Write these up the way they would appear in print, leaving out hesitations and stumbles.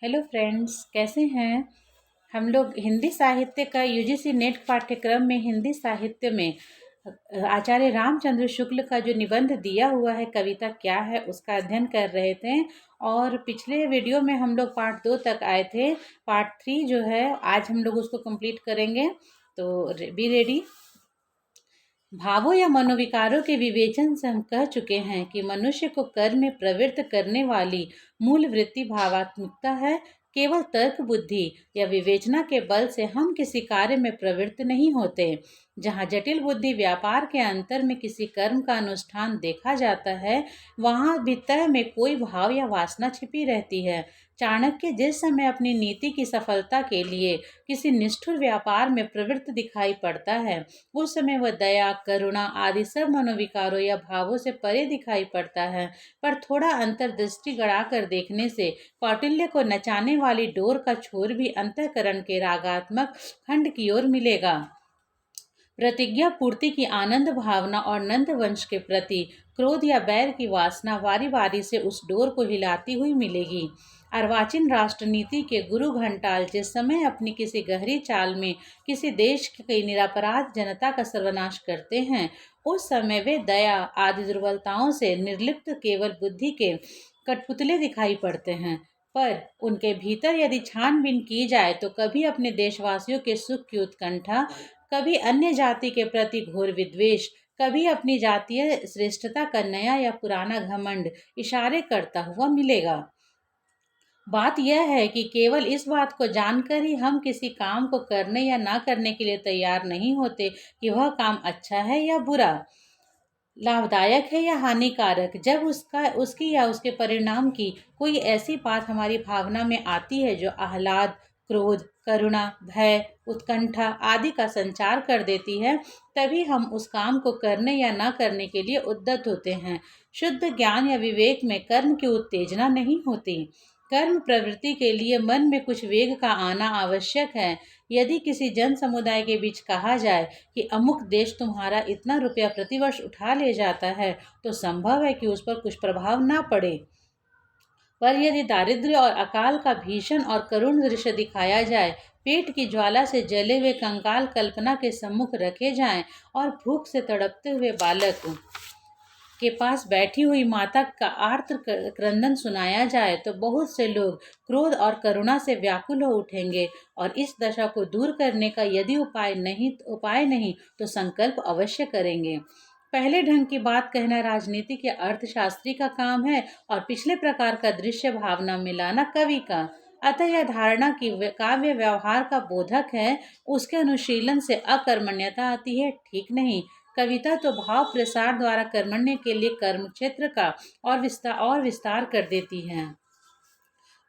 Hello friends, कैसे हैं। हम लोग हिंदी साहित्य का यूजीसी नेट पाठ्यक्रम में हिंदी साहित्य में आचार्य रामचंद्र शुक्ल का जो निबंध दिया हुआ है कविता क्या है उसका अध्ययन कर रहे थे। और पिछले वीडियो में हम लोग पार्ट 2 तक आए थे। पार्ट 3 जो है आज हम लोग उसको कंप्लीट करेंगे, तो बी रेडी। भावों या मनोविकारों के विवेचन से हम कह चुके हैं कि मनुष्य को कर्म में प्रवृत्त करने वाली मूल वृत्ति भावात्मकता है। केवल तर्क बुद्धि या विवेचना के बल से हम किसी कार्य में प्रवृत्त नहीं होते। जहाँ जटिल बुद्धि व्यापार के अंतर में किसी कर्म का अनुष्ठान देखा जाता है, वहाँ भी तय में कोई भाव या वासना छिपी रहती है। चाणक्य जिस समय अपनी नीति की सफलता के लिए किसी निष्ठुर व्यापार में प्रवृत्त दिखाई पड़ता है, उस समय वह दया, करुणा आदि सब मनोविकारों या भावों से परे दिखाई पड़ता है। पर थोड़ा अंतर्दृष्टि गड़ाकर देखने से कौटिल्य को नचाने वाली डोर का छोर भी अंतःकरण के रागात्मक खंड की ओर मिलेगा। प्रतिज्ञा पूर्ति की आनंद भावना और नंद वंश के प्रति क्रोध या बैर की वासना वारी वारी से उस डोर को हिलाती हुई मिलेगी। अर्वाचीन राष्ट्रनीति के गुरु घंटाल जिस समय अपनी किसी गहरी चाल में किसी देश की निरपराध जनता का सर्वनाश करते हैं, उस समय वे दया आदि दुर्बलताओं से निर्लिप्त केवल बुद्धि के कठपुतले दिखाई पड़ते हैं। पर उनके भीतर यदि छानबीन की जाए तो कभी अपने देशवासियों के सुख की उत्कंठा, कभी अन्य जाति के प्रति घोर विद्वेष, कभी अपनी जातीय श्रेष्ठता का नया या पुराना घमंड इशारे करता हुआ मिलेगा। बात यह है कि केवल इस बात को जानकर ही हम किसी काम को करने या ना करने के लिए तैयार नहीं होते कि वह काम अच्छा है या बुरा, लाभदायक है या हानिकारक। जब उसकी या उसके परिणाम की कोई ऐसी बात हमारी भावना में आती है जो आह्लाद, क्रोध, करुणा, भय, उत्कंठा आदि का संचार कर देती है, तभी हम उस काम को करने या ना करने के लिए उद्यत होते हैं। शुद्ध ज्ञान या विवेक में कर्म की उत्तेजना नहीं होती। कर्म प्रवृत्ति के लिए मन में कुछ वेग का आना आवश्यक है। यदि किसी जन समुदाय के बीच कहा जाए कि अमुक देश तुम्हारा इतना रुपया प्रतिवर्ष उठा ले जाता है, तो संभव है कि उस पर कुछ प्रभाव ना पड़े। पर यदि दारिद्र्य और अकाल का भीषण और करुण दृश्य दिखाया जाए, पेट की ज्वाला से जले हुए कंकाल कल्पना के सम्मुख रखे जाएं और भूख से तड़पते हुए बालक के पास बैठी हुई माता का आर्त क्रंदन सुनाया जाए, तो बहुत से लोग क्रोध और करुणा से व्याकुल हो उठेंगे और इस दशा को दूर करने का यदि उपाय नहीं तो संकल्प अवश्य करेंगे। पहले ढंग की बात कहना राजनीति के अर्थशास्त्री का काम है और पिछले प्रकार का दृश्य भावना मिलाना कवि का। अतः यह धारणा कि काव्य व्यवहार का बोधक है, उसके अनुशीलन से अकर्मण्यता आती है, ठीक नहीं। कविता तो भाव प्रसार द्वारा कर्मण्य के लिए कर्म क्षेत्र का और विस्तार कर देती है।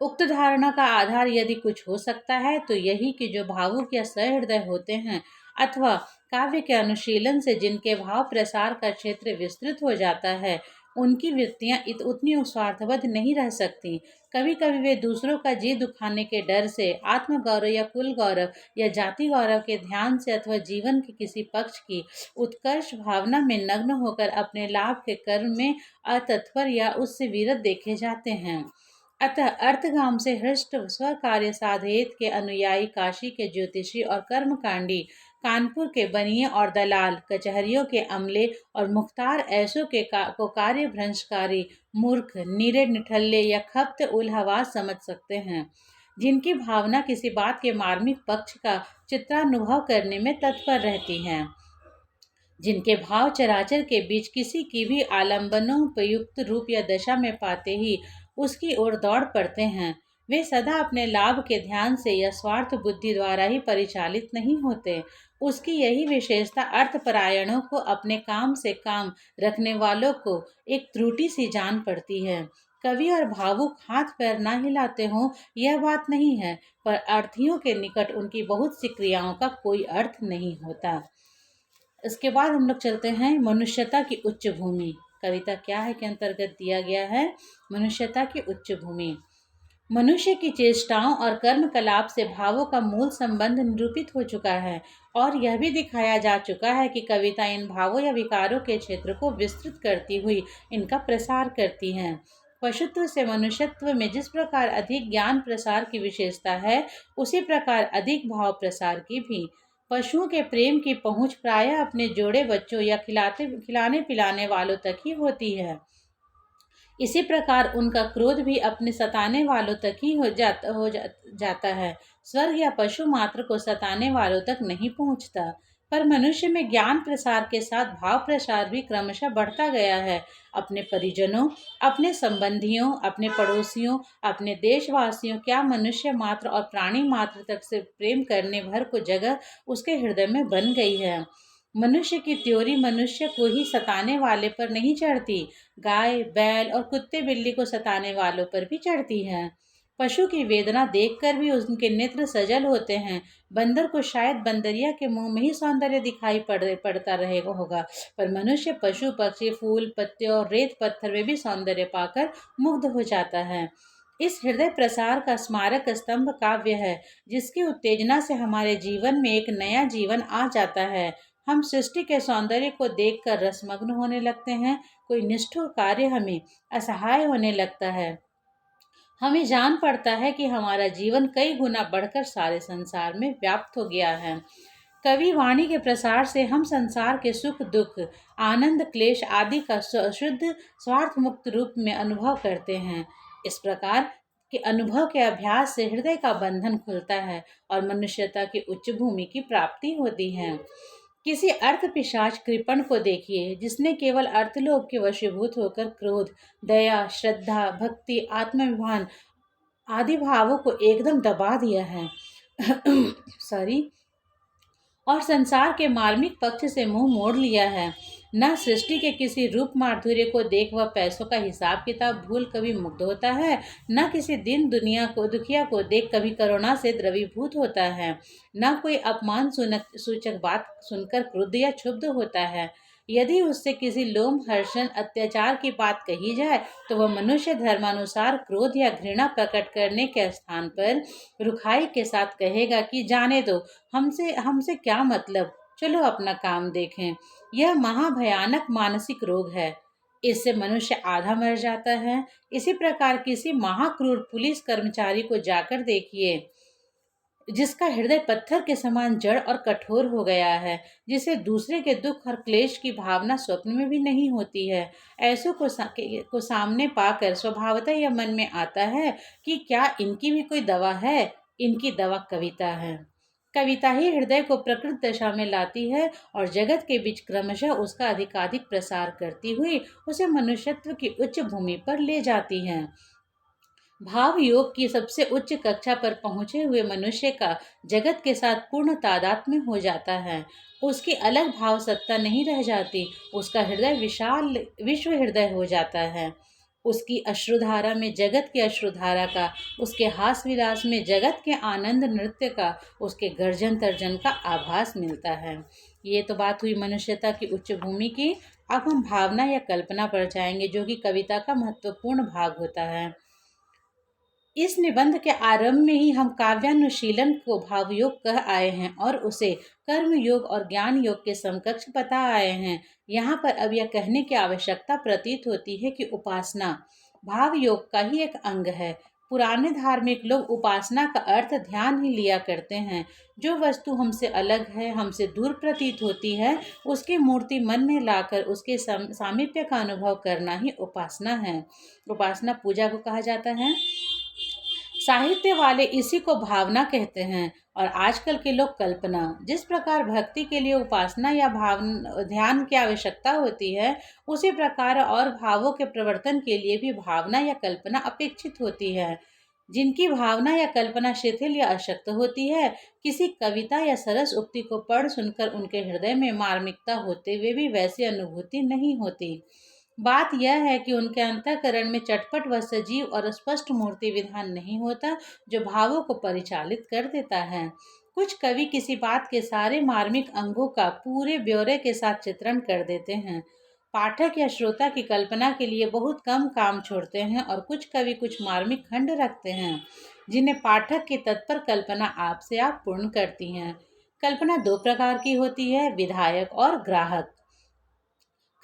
उक्त धारणा का आधार यदि कुछ हो सकता है तो यही कि जो भावुक या सहृदय होते हैं अथवा काव्य के अनुशीलन से जिनके भाव प्रसार का क्षेत्र विस्तृत हो जाता है, उनकी वृत्तियां उतनी स्वार्थबद्ध नहीं रह सकती। कभी कभी वे दूसरों का जी दुखाने के डर से, आत्मगौरव या कुल गौरव या जाति गौरव के ध्यान से अथवा जीवन के किसी पक्ष की उत्कर्ष भावना में नग्न होकर अपने लाभ के कर्म में अतत्पर या उससे विरत देखे जाते हैं। अतः अर्थगाम से हृष्ट स्वकार्य साधेत के अनुयायी, काशी के ज्योतिषी और कर्मकांडी, कानपुर के बनिए और दलाल, कचहरियों के अमले और मुख्तार ऐसों को कार्य भ्रंशकारी, मूर्ख, नीरे निठल्ले या खप्त उल हवास समझ सकते हैं, जिनकी भावना किसी बात के मार्मिक पक्ष का चित्रानुभव करने में तत्पर रहती है, जिनके भाव चराचर के बीच किसी की भी आलंबनोपयुक्त रूप या दशा में पाते ही उसकी ओर दौड़ पड़ते हैं। वे सदा अपने लाभ के ध्यान से या स्वार्थ बुद्धि द्वारा ही परिचालित नहीं होते। उसकी यही विशेषता अर्थपरायणों को, अपने काम से काम रखने वालों को एक त्रुटि सी जान पड़ती है। कवि और भावुक हाथ पैर ना हिलाते हों यह बात नहीं है, पर अर्थियों के निकट उनकी बहुत सी क्रियाओं का कोई अर्थ नहीं होता। इसके बाद हम लोग चलते हैं मनुष्यता की उच्च भूमि। कविता क्या है के अंतर्गत दिया गया है मनुष्यता की उच्च भूमि। मनुष्य की चेष्टाओं और कर्म कलाप से भावों का मूल संबंध निरूपित हो चुका है और यह भी दिखाया जा चुका है कि कविता इन भावों या विकारों के क्षेत्र को विस्तृत करती हुई इनका प्रसार करती हैं। पशुत्व से मनुष्यत्व में जिस प्रकार अधिक ज्ञान प्रसार की विशेषता है, उसी प्रकार अधिक भाव प्रसार की भी। पशुओं के प्रेम की पहुंच प्रायः अपने जोड़े बच्चों या खिलाने पिलाने वालों तक ही होती है। इसी प्रकार उनका क्रोध भी अपने सताने वालों तक ही जाता है। स्वर्ग या पशु मात्र को सताने वालों तक नहीं पहुंचता। पर मनुष्य में ज्ञान प्रसार के साथ भाव प्रसार भी क्रमशः बढ़ता गया है। अपने परिजनों, अपने संबंधियों, अपने पड़ोसियों, अपने देशवासियों, क्या मनुष्य मात्र और प्राणी मात्र तक से प्रेम करने भर को जगह उसके हृदय में बन गई है। मनुष्य की त्योरी मनुष्य को ही सताने वाले पर नहीं चढ़ती, गाय, बैल और कुत्ते बिल्ली को सताने वालों पर भी चढ़ती है। पशु की वेदना देखकर भी उनके नेत्र सजल होते हैं। बंदर को शायद बंदरिया के मुंह में ही सौंदर्य दिखाई पड़ता रहेगा होगा, पर मनुष्य पशु पक्षी फूल पत्ते और रेत पत्थर में भी सौंदर्य पाकर मुग्ध हो जाता है। इस हृदय प्रसार का स्मारक स्तंभ काव्य है, जिसकी उत्तेजना से हमारे जीवन में एक नया जीवन आ जाता है। हम सृष्टि के सौंदर्य को देखकर रसमग्न होने लगते हैं। कोई निष्ठुर कार्य हमें असहाय होने लगता है। हमें जान पड़ता है कि हमारा जीवन कई गुना बढ़कर सारे संसार में व्याप्त हो गया है। कवि वाणी के प्रसार से हम संसार के सुख दुख, आनंद क्लेश आदि का शुद्ध स्वार्थ मुक्त रूप में अनुभव करते हैं। इस प्रकार के अनुभव के अभ्यास से हृदय का बंधन खुलता है और मनुष्यता की उच्च भूमि की प्राप्ति होती है। किसी अर्थ पिशाच कृपण को देखिए, जिसने केवल अर्थलोभ के वशीभूत होकर क्रोध, दया, श्रद्धा, भक्ति, आत्माभिमान आदि भावों को एकदम दबा दिया है। सॉरी, और संसार के मार्मिक पक्ष से मुंह मोड़ लिया है। न सृष्टि के किसी रूप माधुर्य को देख वह पैसों का हिसाब किताब भूल कभी मुग्ध होता है, न किसी दिन दुनिया को दुखिया को देख कभी करुणा से द्रवीभूत होता है, न कोई अपमान सूचक बात सुनकर क्रुद्ध या क्षुब्ध होता है। यदि उससे किसी लोम हर्षण अत्याचार की बात कही जाए, तो वह मनुष्य धर्मानुसार क्रोध या घृणा प्रकट करने के स्थान पर रुखाई के साथ कहेगा कि जाने दो, हमसे हमसे क्या मतलब, चलो अपना काम देखें। यह महाभयानक मानसिक रोग है। इससे मनुष्य आधा मर जाता है। इसी प्रकार किसी महाक्रूर पुलिस कर्मचारी को जाकर देखिए, जिसका हृदय पत्थर के समान जड़ और कठोर हो गया है, जिसे दूसरे के दुख और क्लेश की भावना स्वप्न में भी नहीं होती है। ऐसों को सामने पाकर स्वभावतः यह मन में आता है कि क्या इनकी भी कोई दवा है। इनकी दवा कविता है। कविता ही हृदय को प्रकृत दशा में लाती है और जगत के बीच क्रमशः उसका अधिकाधिक प्रसार करती हुई उसे मनुष्यत्व की उच्च भूमि पर ले जाती है। भाव योग की सबसे उच्च कक्षा पर पहुंचे हुए मनुष्य का जगत के साथ पूर्ण तादात्म्य हो जाता है। उसकी अलग भाव सत्ता नहीं रह जाती। उसका हृदय विशाल विश्व हृदय हो जाता है। उसकी अश्रुधारा में जगत की अश्रुधारा का, उसके हास विलास में जगत के आनंद नृत्य का, उसके गर्जन तर्जन का आभास मिलता है। ये तो बात हुई मनुष्यता की उच्च भूमि की। अब हम भावना या कल्पना पर जाएंगे, जो कि कविता का महत्वपूर्ण भाग होता है। इस निबंध के आरंभ में ही हम काव्यानुशीलन को भावयोग कह आए हैं और उसे कर्म योग और ज्ञान योग के समकक्ष बता आए हैं। यहाँ पर अब यह कहने की आवश्यकता प्रतीत होती है कि उपासना भाव योग का ही एक अंग है। पुराने धार्मिक लोग उपासना का अर्थ ध्यान ही लिया करते हैं। जो वस्तु हमसे अलग है, हमसे दूर प्रतीत होती है, उसकी मूर्ति मन में लाकर उसके सामीप्य का अनुभव करना ही उपासना है। उपासना पूजा को कहा जाता है। साहित्य वाले इसी को भावना कहते हैं और आजकल के लोग कल्पना। जिस प्रकार भक्ति के लिए उपासना या ध्यान की आवश्यकता होती है, उसी प्रकार और भावों के प्रवर्तन के लिए भी भावना या कल्पना अपेक्षित होती है। जिनकी भावना या कल्पना शिथिल या अशक्त होती है, किसी कविता या सरस उक्ति को पढ़ सुनकर उनके हृदय में मार्मिकता होते हुए भी वैसी अनुभूति नहीं होती। बात यह है कि उनके अंतःकरण में चटपट व सजीव और स्पष्ट मूर्ति विधान नहीं होता, जो भावों को परिचालित कर देता है। कुछ कवि किसी बात के सारे मार्मिक अंगों का पूरे ब्यौरे के साथ चित्रण कर देते हैं। पाठक या श्रोता की कल्पना के लिए बहुत कम काम छोड़ते हैं और कुछ कवि कुछ मार्मिक खंड रखते हैं, जिन्हें पाठक की तत्पर कल्पना आप से आप पूर्ण करती हैं। कल्पना दो प्रकार की होती है, विधायक और ग्राहक।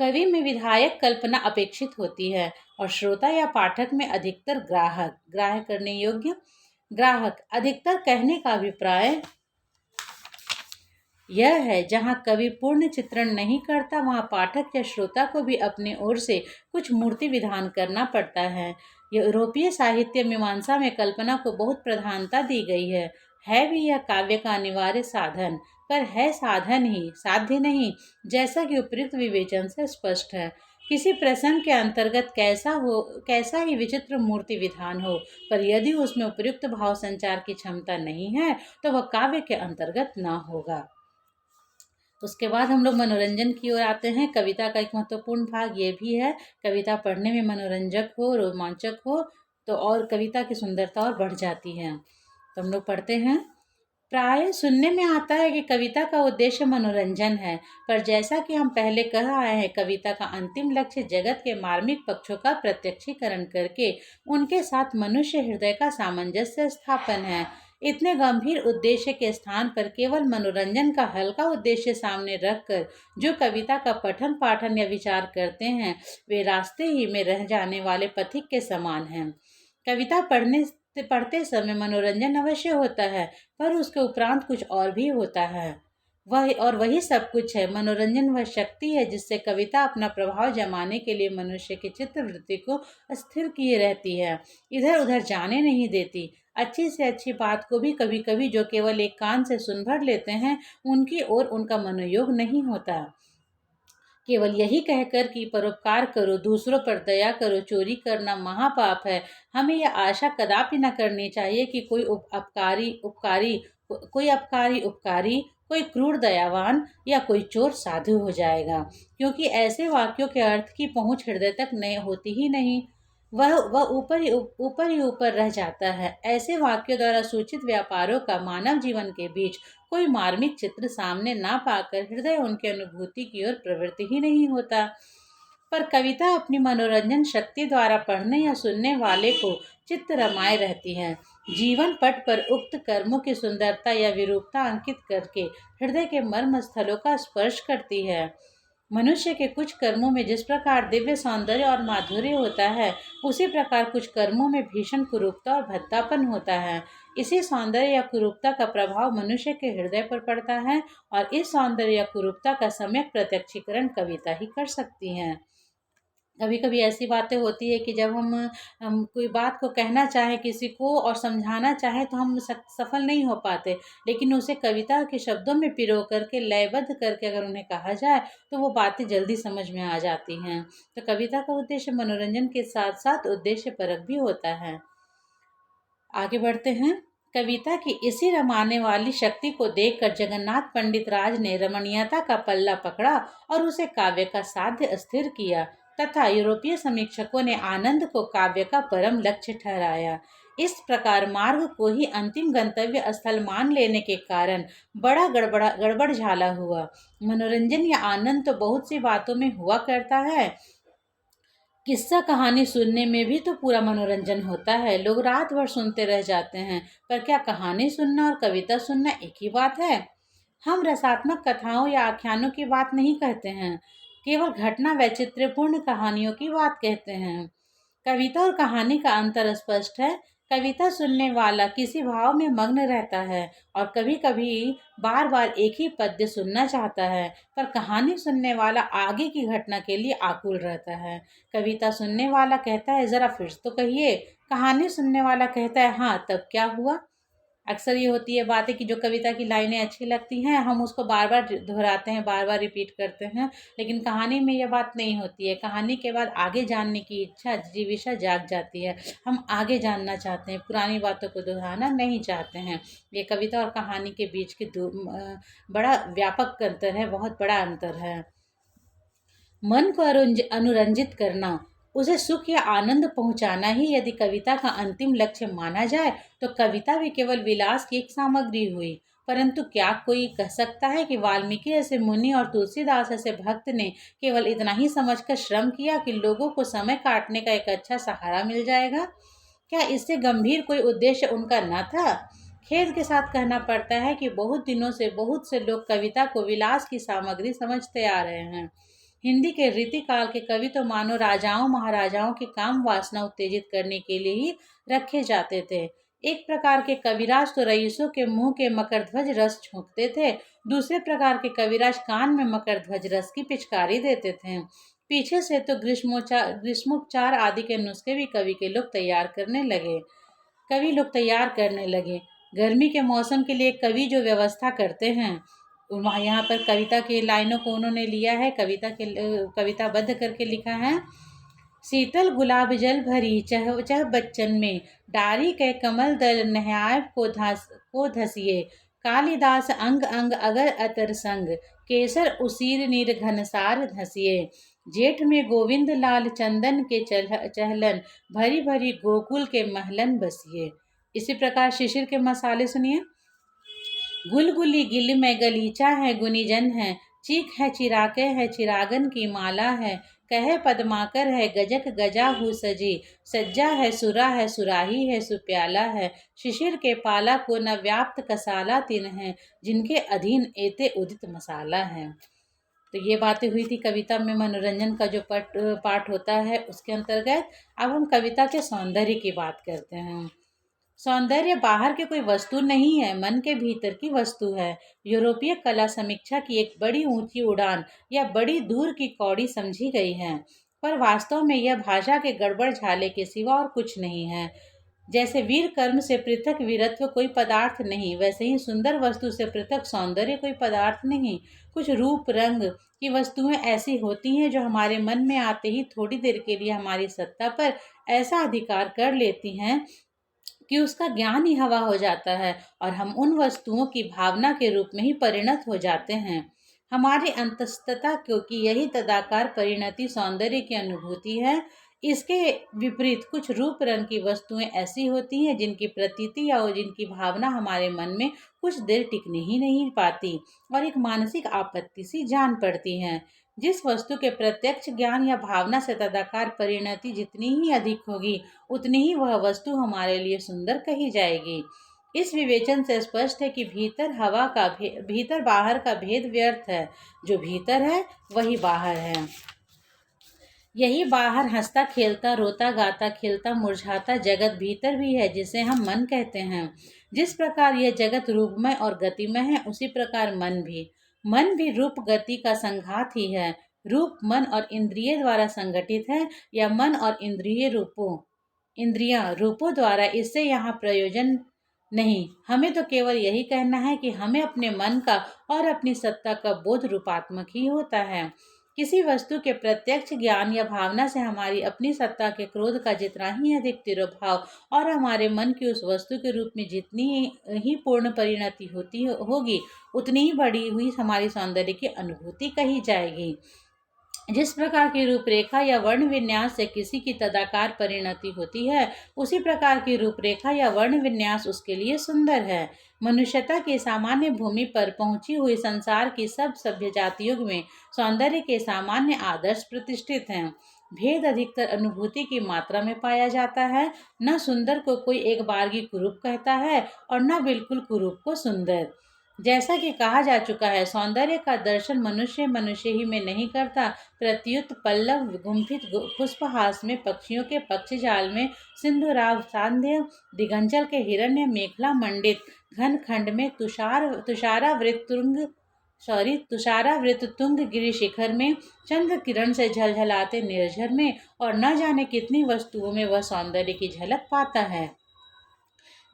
कवि में विधायक कल्पना अपेक्षित होती है और श्रोता या पाठक में अधिकतर ग्राहक, ग्राह्य करने योग्य ग्राहक। अधिकतर कहने का अभिप्राय यह है, जहाँ कवि पूर्ण चित्रण नहीं करता वहाँ पाठक या श्रोता को भी अपने ओर से कुछ मूर्ति विधान करना पड़ता है। यूरोपीय साहित्य मीमांसा में कल्पना को बहुत प्रधानता दी गई है भी यह काव्य का अनिवार्य साधन, पर है साधन ही, साध्य नहीं, जैसा कि उपयुक्त विवेचन से स्पष्ट है। किसी प्रसंग के अंतर्गत कैसा ही विचित्र मूर्ति विधान हो, पर यदि उसमें उपयुक्त भाव संचार की क्षमता नहीं है तो वह काव्य के अंतर्गत ना होगा। उसके बाद हम लोग मनोरंजन की ओर आते हैं। कविता का एक महत्वपूर्ण भाग ये भी है, कविता पढ़ने में मनोरंजक हो, रोमांचक हो तो और कविता की सुंदरता और बढ़ जाती है। तो हम लोग पढ़ते हैं। प्राय सुनने में आता है कि कविता का उद्देश्य मनोरंजन है, पर जैसा कि हम पहले कह आए हैं, कविता का अंतिम लक्ष्य जगत के मार्मिक पक्षों का प्रत्यक्षीकरण करके उनके साथ मनुष्य हृदय का सामंजस्य स्थापन है। इतने गंभीर उद्देश्य के स्थान पर केवल मनोरंजन का हल्का उद्देश्य सामने रखकर जो कविता का पठन पाठन या विचार करते हैं, वे रास्ते ही में रह जाने वाले पथिक के समान हैं। कविता पढ़ते समय मनोरंजन अवश्य होता है, पर उसके उपरांत कुछ और भी होता है। वही सब कुछ है। मनोरंजन वह शक्ति है जिससे कविता अपना प्रभाव जमाने के लिए मनुष्य की चित्त वृत्ति को स्थिर किए रहती है, इधर उधर जाने नहीं देती। अच्छी से अच्छी बात को भी कभी कभी जो केवल एक कान से सुन भर लेते हैं, उनकी ओर उनका मनोयोग नहीं होता। केवल यही कहकर कि परोपकार करो, दूसरों पर दया करो, चोरी करना महापाप है, हमें यह आशा कदापि न करनी चाहिए कि कोई उपकारी, कोई क्रूर दयावान या कोई चोर साधु हो जाएगा, क्योंकि ऐसे वाक्यों के अर्थ की पहुंच हृदय तक नहीं होती ही नहीं। वह ऊपर ही ऊपर रह जाता है। ऐसे वाक्यों द्वारा सूचित व्यापारों का मानव जीवन के बीच कोई मार्मिक चित्र सामने ना पाकर हृदय उनके अनुभूति की ओर प्रवृत्ति ही नहीं होता। पर कविता अपनी मनोरंजन शक्ति द्वारा पढ़ने या सुनने वाले को चित्त रमाए रहती है। जीवन पट पर उक्त कर्मों की सुंदरता या विरूपता अंकित करके हृदय के मर्म स्थलों का स्पर्श करती है। मनुष्य के कुछ कर्मों में जिस प्रकार दिव्य सौंदर्य और माधुर्य होता है, उसी प्रकार कुछ कर्मों में भीषण कुरूपता और भद्दापन होता है। इसी सौंदर्य या कुरूपता का प्रभाव मनुष्य के हृदय पर पड़ता है और इस सौंदर्य या कुरूपता का सम्यक प्रत्यक्षीकरण कविता ही कर सकती है। कभी कभी ऐसी बातें होती है कि जब हम कोई बात को कहना चाहें किसी को और समझाना चाहें तो हम सफल नहीं हो पाते, लेकिन उसे कविता के शब्दों में पिरो करके लयबद्ध करके अगर उन्हें कहा जाए तो वो बातें जल्दी समझ में आ जाती हैं। तो कविता का उद्देश्य मनोरंजन के साथ साथ उद्देश्य परक भी होता है। आगे बढ़ते हैं। कविता की इसी रमाने वाली शक्ति को देखकर जगन्नाथ पंडित राज ने रमणीयता का पल्ला पकड़ा और उसे काव्य का साध्य स्थिर किया, तथा यूरोपीय समीक्षकों ने आनंद को काव्य का परम लक्ष्य ठहराया। इस प्रकार मार्ग को ही अंतिम गंतव्य स्थल मान लेने के कारण बड़ा गड़बड़ झाला हुआ। मनोरंजन या आनंद तो बहुत सी बातों में हुआ करता है, किस्सा कहानी सुनने में भी तो पूरा मनोरंजन होता है। लोग रात भर सुनते रह जाते हैं, पर क्या कहानी सुनना और कविता सुनना एक ही बात है? हम रसात्मक कथाओं या आख्यानों की बात नहीं कहते हैं, केवल घटना वैचित्र्यपूर्ण कहानियों की बात कहते हैं। कविता और कहानी का अंतर स्पष्ट है। कविता सुनने वाला किसी भाव में मग्न रहता है और कभी कभी बार बार एक ही पद्य सुनना चाहता है, पर कहानी सुनने वाला आगे की घटना के लिए आकुल रहता है। कविता सुनने वाला कहता है जरा फिर तो कहिए, कहानी सुनने वाला कहता है हाँ तब क्या हुआ। अक्सर ये होती है बातें कि जो कविता की लाइनें अच्छी लगती हैं हम उसको बार बार दोहराते हैं, बार बार रिपीट करते हैं, लेकिन कहानी में ये बात नहीं होती है। कहानी के बाद आगे जानने की इच्छा जिज्ञासा जाग जाती है, हम आगे जानना चाहते हैं, पुरानी बातों को दोहराना नहीं चाहते हैं। ये कविता और कहानी के बीच की बड़ा व्यापक अंतर है, बहुत बड़ा अंतर है। मन को अनुरंजित करना, उसे सुख या आनंद पहुंचाना ही यदि कविता का अंतिम लक्ष्य माना जाए तो कविता भी केवल विलास की एक सामग्री हुई। परंतु क्या कोई कह सकता है कि वाल्मीकि ऐसे मुनि और तुलसीदास ऐसे भक्त ने केवल इतना ही समझकर श्रम किया कि लोगों को समय काटने का एक अच्छा सहारा मिल जाएगा? क्या इससे गंभीर कोई उद्देश्य उनका न था? खेद के साथ कहना पड़ता है कि बहुत दिनों से बहुत से लोग कविता को विलास की सामग्री समझते आ रहे हैं। हिंदी के रीतिकाल के कवि तो मानो राजाओं महाराजाओं की काम वासना उत्तेजित करने के लिए ही रखे जाते थे। एक प्रकार के कविराज तो रईसों के मुंह के मकरध्वज रस छोंकते थे, दूसरे प्रकार के कविराज कान में मकरध्वज रस की पिचकारी देते थे। पीछे से तो ग्रीष्मोपचार आदि के नुस्खे भी कवि लोग तैयार करने लगे। गर्मी के मौसम के लिए कवि जो व्यवस्था करते हैं, वहाँ यहाँ पर कविता की लाइनों को उन्होंने लिया है, कविताबद्ध करके लिखा है। शीतल गुलाब जल भरी चह चह बच्चन में, डारी के कमल दल नहाय को धसिए, कालिदास अंग अंग अगर अतर संग, केसर उसीर नीर घनसार धसिए, जेठ में गोविंद लाल चंदन के चहलन, भरी भरी गोकुल के महलन बसिए। इसी प्रकार शिशिर के मसाले सुनिए। गुलगुली गिल में गलीचा है गुनीजन है, चीख है चिराके है चिरागन की माला है, कहे पद्माकर है गजक गजा हु सजी, सज्जा है सुराही है सुप्याला है, शिशिर के पाला को न व्याप्त कसाला तिन है, जिनके अधीन एते उदित मसाला है। तो ये बातें हुई थी कविता में मनोरंजन का जो पाठ होता है उसके अंतर्गत। अब हम कविता के सौंदर्य की बात करते हैं। सौंदर्य बाहर के कोई वस्तु नहीं है, मन के भीतर की वस्तु है। यूरोपीय कला समीक्षा की एक बड़ी ऊंची उड़ान या बड़ी दूर की कौड़ी समझी गई है, पर वास्तव में यह भाषा के गड़बड़ झाले के सिवा और कुछ नहीं है। जैसे वीर कर्म से पृथक वीरत्व कोई पदार्थ नहीं, वैसे ही सुंदर वस्तु से पृथक सौंदर्य कोई पदार्थ नहीं। कुछ रूप रंग की वस्तुएं ऐसी होती हैं जो हमारे मन में आते ही थोड़ी देर के लिए हमारी सत्ता पर ऐसा अधिकार कर लेती हैं कि उसका ज्ञान ही हवा हो जाता है और हम उन वस्तुओं की भावना के रूप में ही परिणत हो जाते हैं। हमारी अंतस्तता क्योंकि यही तदाकार परिणति सौंदर्य की अनुभूति है। इसके विपरीत कुछ रूप रंग की वस्तुएं ऐसी होती हैं जिनकी प्रतीति या जिनकी भावना हमारे मन में कुछ देर टिकने ही नहीं पाती और एक मानसिक आपत्ति सी जान पड़ती हैं। जिस वस्तु के प्रत्यक्ष ज्ञान या भावना से तदाकार परिणति जितनी ही अधिक होगी, उतनी ही वह वस्तु हमारे लिए सुंदर कही जाएगी। इस विवेचन से स्पष्ट है कि भीतर बाहर का भेद व्यर्थ है। जो भीतर है वही बाहर है। यही बाहर हंसता खेलता रोता गाता खिलता मुरझाता जगत भीतर भी है, जिसे हम मन कहते हैं। जिस प्रकार यह जगत रूपमय और गतिमय है, उसी प्रकार मन भी रूप गति का संघात ही है। रूप मन और इंद्रिय द्वारा संगठित है या मन और इंद्रियां रूपों द्वारा, इससे यहाँ प्रयोजन नहीं। हमें तो केवल यही कहना है कि हमें अपने मन का और अपनी सत्ता का बोध रूपात्मक ही होता है। किसी वस्तु के प्रत्यक्ष ज्ञान या भावना से हमारी अपनी सत्ता के क्रोध का जितना ही अधिक तिरोभाव और हमारे मन की उस वस्तु के रूप में जितनी ही पूर्ण परिणति होगी, उतनी ही बढ़ी हुई हमारी सौंदर्य की अनुभूति कही जाएगी। जिस प्रकार की रूपरेखा या वर्ण विन्यास से किसी की तदाकार परिणति होती है, उसी प्रकार की रूपरेखा या वर्ण विन्यास उसके लिए सुंदर है। मनुष्यता की सामान्य भूमि पर पहुंची हुई संसार की सब सभ्य जातियों में सौंदर्य के सामान्य आदर्श प्रतिष्ठित हैं। भेद अधिकतर अनुभूति की मात्रा में पाया जाता है। न सुंदर को कोई एक बारगी कुरूप कहता है और न बिल्कुल कुरूप को सुंदर। जैसा कि कहा जा चुका है, सौंदर्य का दर्शन मनुष्य ही में नहीं करता, प्रत्युत पल्लव गुंफित पुष्पहास में, पक्षियों के पक्षी जाल में, सिंधुराव सांध्य दिगंचल के हिरण्य मेखला मंडित घन खंड में, तुषारावृत तुंग गिरि शिखर में, चंद्र किरण से झलझलाते निर्झर में और न जाने कितनी वस्तुओं में वह सौंदर्य की झलक पाता है।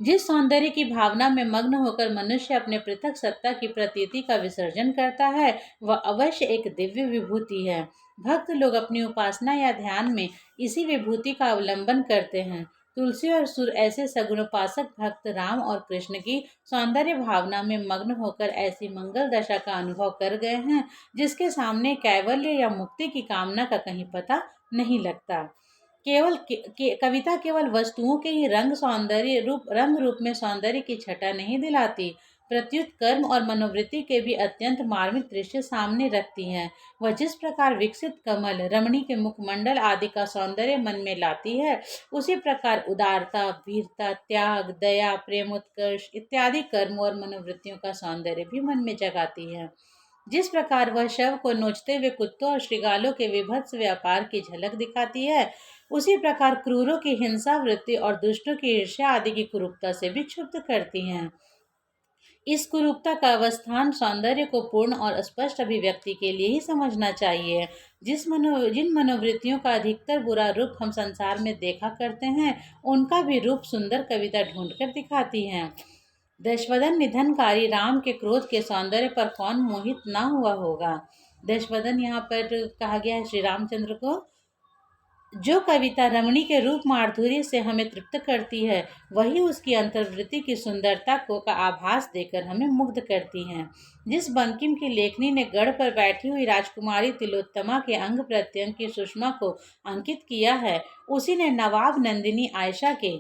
जिस सौंदर्य की भावना में मग्न होकर मनुष्य अपने पृथक सत्ता की प्रतीति का विसर्जन करता है, वह अवश्य एक दिव्य विभूति है। भक्त लोग अपनी उपासना या ध्यान में इसी विभूति का अवलंबन करते हैं। तुलसी और सुर ऐसे सगुणोपासक भक्त राम और कृष्ण की सौंदर्य भावना में मग्न होकर ऐसी मंगल दशा का अनुभव कर गए हैं, जिसके सामने कैवल्य या मुक्ति की कामना का कहीं पता नहीं लगता। कविता केवल वस्तुओं के ही रंग रूप में सौंदर्य की छटा नहीं दिलाती, प्रत्युत कर्म और मनोवृत्ति के भी अत्यंत मार्मिक दृश्य सामने रखती है। वह जिस प्रकार विकसित कमल, रमणी के मुखमंडल आदि का सौंदर्य मन में लाती है, उसी प्रकार उदारता, वीरता, त्याग, दया, प्रेमोत्कर्ष इत्यादि कर्म और मनोवृत्तियों का सौंदर्य भी मन में जगाती है। जिस प्रकार वह शव को नोचते हुए कुत्तों और श्रृगालों के विभत्स व्यापार की झलक दिखाती है, उसी प्रकार क्रूरों की हिंसा वृत्ति और दुष्टों की ईर्ष्या आदि की कुरूपता से भी क्षुब्ध करती हैं। इस कुरूपता का अवस्थान सौंदर्य को पूर्ण और स्पष्ट अभिव्यक्ति के लिए ही समझना चाहिए। जिन मनोवृत्तियों का अधिकतर बुरा रूप हम संसार में देखा करते हैं, उनका भी रूप सुंदर कविता ढूंढकर दिखाती है। दशवदन निधनकारी राम के क्रोध के सौंदर्य पर कौन मोहित ना हुआ होगा। दशवदन यहाँ पर कहा गया है श्री रामचंद्र को। जो कविता रमणी के रूप माधुर्य से हमें तृप्त करती है, वही उसकी अंतर्वृत्ति की सुंदरता को का आभास देकर हमें मुग्ध करती हैं। जिस बंकिम की लेखनी ने गढ़ पर बैठी हुई राजकुमारी तिलोत्तमा के अंग प्रत्यंग की सुषमा को अंकित किया है, उसी ने नवाब नंदिनी आयशा के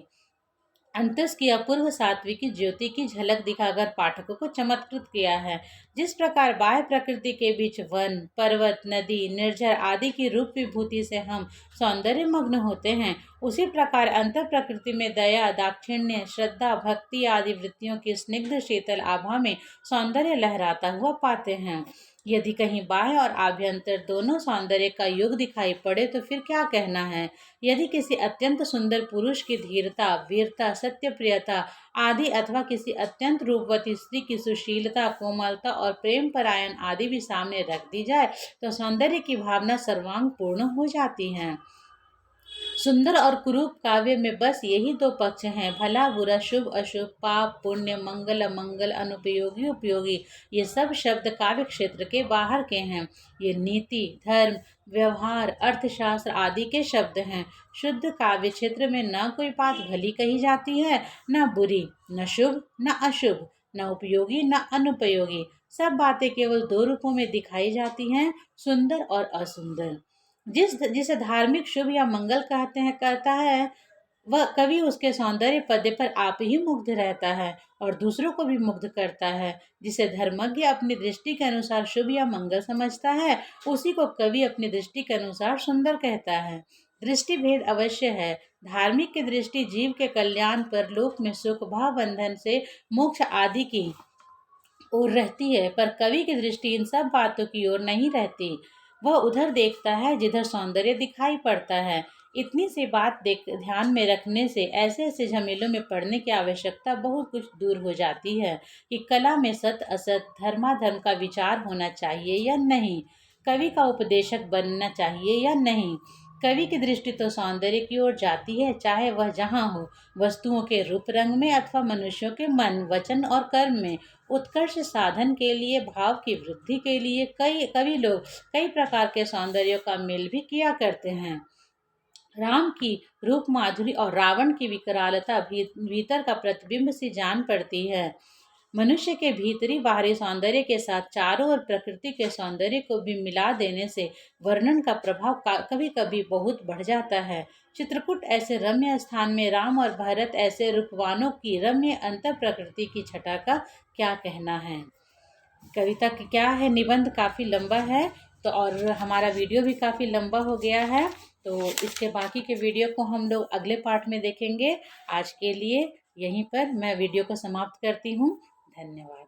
अंतस की अपूर्व सात्विकी ज्योति की झलक दिखाकर पाठकों को चमत्कृत किया है। जिस प्रकार बाह्य प्रकृति के बीच वन, पर्वत, नदी, निर्झर आदि की रूप विभूति से हम सौंदर्य मग्न होते हैं, उसी प्रकार अंतर प्रकृति में दया, दाक्षिण्य, श्रद्धा, भक्ति आदि वृत्तियों की स्निग्ध शीतल आभा में सौंदर्य लहराता हुआ पाते हैं। यदि कहीं बाह्य और आभ्यंतर दोनों सौंदर्य का योग दिखाई पड़े तो फिर क्या कहना है। यदि किसी अत्यंत सुंदर पुरुष की धीरता, वीरता, सत्यप्रियता आदि अथवा किसी अत्यंत रूपवती स्त्री की सुशीलता, कोमलता और प्रेम परायण आदि भी सामने रख दी जाए तो सौंदर्य की भावना सर्वांग पूर्ण हो जाती है। सुंदर और कुरूप काव्य में बस यही दो पक्ष हैं, भला बुरा, शुभ अशुभ, पाप पुण्य, मंगल अमंगल, अनुपयोगी उपयोगी। ये सब शब्द काव्य क्षेत्र के बाहर के हैं। ये नीति, धर्म, व्यवहार, अर्थशास्त्र आदि के शब्द हैं। शुद्ध काव्य क्षेत्र में न कोई बात भली कही जाती है, न बुरी, न शुभ, न अशुभ, न उपयोगी, न अनुपयोगी। सब बातें केवल दो रूपों में दिखाई जाती हैं, सुंदर और असुंदर। जिसे धार्मिक शुभ या मंगल कहते हैं करता है, वह कवि उसके सौंदर्य पद्य पर आप ही मुग्ध रहता है और दूसरों को भी मुग्ध करता है। जिसे धर्मज्ञ अपनी दृष्टि के अनुसार शुभ या मंगल समझता है, उसी को कवि अपनी दृष्टि के अनुसार सुंदर कहता है। दृष्टि भेद अवश्य है। धार्मिक की दृष्टि जीव के कल्याण पर, लोक में सुख, भाव बंधन से मोक्ष आदि की ओर रहती है, पर कवि की दृष्टि इन सब बातों की ओर नहीं रहती। वह उधर देखता है जिधर सौंदर्य दिखाई पड़ता है। इतनी सी बात ध्यान में रखने से ऐसे ऐसे झमेलों में पड़ने की आवश्यकता बहुत कुछ दूर हो जाती है कि कला में सत असत, धर्माधर्म का विचार होना चाहिए या नहीं, कवि का उपदेशक बनना चाहिए या नहीं। कवि की दृष्टि तो सौंदर्य की ओर जाती है, चाहे वह जहाँ हो, वस्तुओं के रूप रंग में अथवा मनुष्यों के मन, वचन और कर्म में। उत्कर्ष साधन के लिए, भाव की वृद्धि के लिए कवि लोग कई प्रकार के सौंदर्यों का मेल भी किया करते हैं। राम की रूप माधुरी और रावण की विकरालता भीतर का प्रतिबिंब सी जान पड़ती है। मनुष्य के भीतरी बाहरी सौंदर्य के साथ चारों ओर प्रकृति के सौंदर्य को भी मिला देने से वर्णन का प्रभाव कभी कभी बहुत बढ़ जाता है। चित्रकूट ऐसे रम्य स्थान में राम और भरत ऐसे रूपवानों की रम्य अंतर प्रकृति की छटा का क्या कहना है। कविता क्या है, निबंध काफ़ी लंबा है तो, और हमारा वीडियो भी काफ़ी लंबा हो गया है, तो इसके बाकी के वीडियो को हम लोग अगले पार्ट में देखेंगे। आज के लिए यहीं पर मैं वीडियो को समाप्त करती हूँ। धन्यवाद।